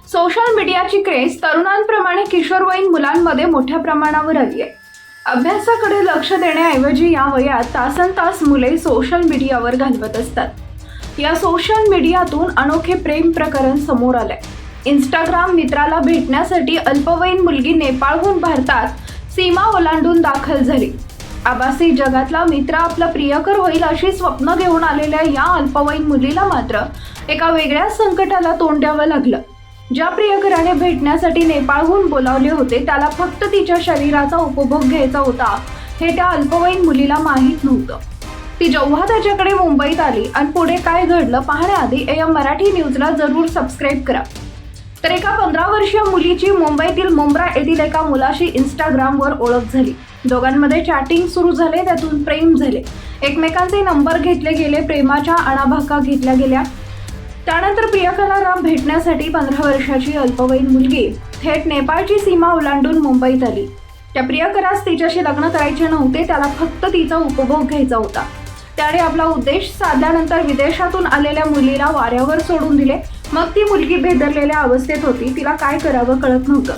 Social मीडियाची craze तरुणांप्रमाणे किशोरवयीन मुलांमध्ये मोठ्या प्रमाणावर आली आहे. अभ्यासाकडे लक्ष देण्याऐवजी या वयात तासनतास मुले सोशल मीडियावर घालवत असतात. या सोशल मीडियातून अनोखे प्रेम प्रकरण समोर आलंय. इंस्टाग्राम मित्राला भेटण्यासाठी अल्पवयीन मुलगी नेपाळहून भारतात सीमा ओलांडून दाखल झाली. आभासी जगातला मित्र आपला प्रियकर होईल अशी स्वप्न घेऊन आलेल्या या अल्पवयीन मुलीला मात्र एका वेगळ्या संकटाला तोंड द्यावं लागलं. ज्या प्रियकराने भेटण्यासाठी नेपाळहून बोलावले होते त्याला फक्त तिच्या शरीराचा उपभोग घ्यायचा होता हे त्या अल्पवयीन मुलीला माहीत नव्हतं. ती जेव्हा त्याच्याकडे मुंबईत आली आणि पुढे काय घडलं पाहण्याआधी AM मराठी न्यूजला जरूर सबस्क्राईब करा. तर एका 15 वर्षीय मुलीची मुंबईतील मुंब्रा येथील एका मुलाशी इंस्टाग्रामवर ओळख झाली. दोघांमध्ये चॅटिंग सुरू झाले, त्यातून प्रेम झाले. एकमेकांचे नंबर घेतले गेले, प्रेमाच्या आणाभाका घेतल्या गेल्या. त्यानंतर प्रियकराला भेटण्यासाठी 15 वर्षाची अल्पवयीन मुलगी थेट नेपाळची सीमा ओलांडून मुंबईत आली. त्या प्रियकरास तिच्याशी लग्न करायचे नव्हते, त्याला फक्त तिचा उपभोग घ्यायचा होता. त्याने आपला उद्देश साधल्यानंतर विदेशातून आलेल्या मुलीला वाऱ्यावर सोडून दिले. मग ती मुलगी भेदरलेल्या अवस्थेत होती. तिला काय करावं कळत नव्हतं.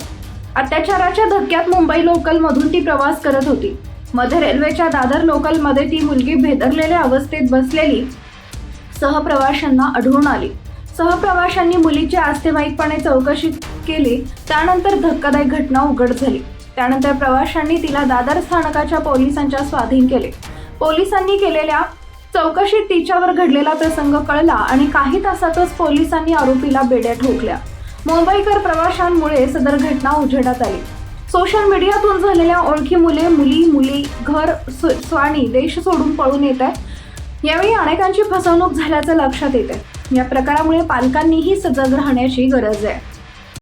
अत्याचाराच्या धक्क्यात मुंबई लोकलमधून ती प्रवास करत होती. मध्य रेल्वेच्या दादर लोकलमध्ये ती मुलगी भेदरलेल्या अवस्थेत बसलेली सहप्रवाशांना आढळून आली. सहप्रवाशांनी मुलीची आस्थेवाईकपणे चौकशी केली. त्यानंतर धक्कादायक घटना उघड झाली. त्यानंतर प्रवाशांनी तिला दादर स्थानकाच्या पोलिसांच्या स्वाधीन केले. पोलिसांनी केलेल्या चौकशीत तिच्यावर घडलेला प्रसंग कळला आणि काही तासातच पोलिसांनी आरोपीला बेड्या ठोकल्या. मुंबईकर प्रवाशांमुळे सदर घटना उजेडात आली. सोशल मीडियातून झालेल्या ओळखी मुली घर स्वाणी देश सोडून पळून येत आहे. यावेळी अनेकांची फसवणूक झाल्याचं लक्षात येत आहे. या प्रकारामुळे पालकांनीही सजग राहण्याची गरज आहे.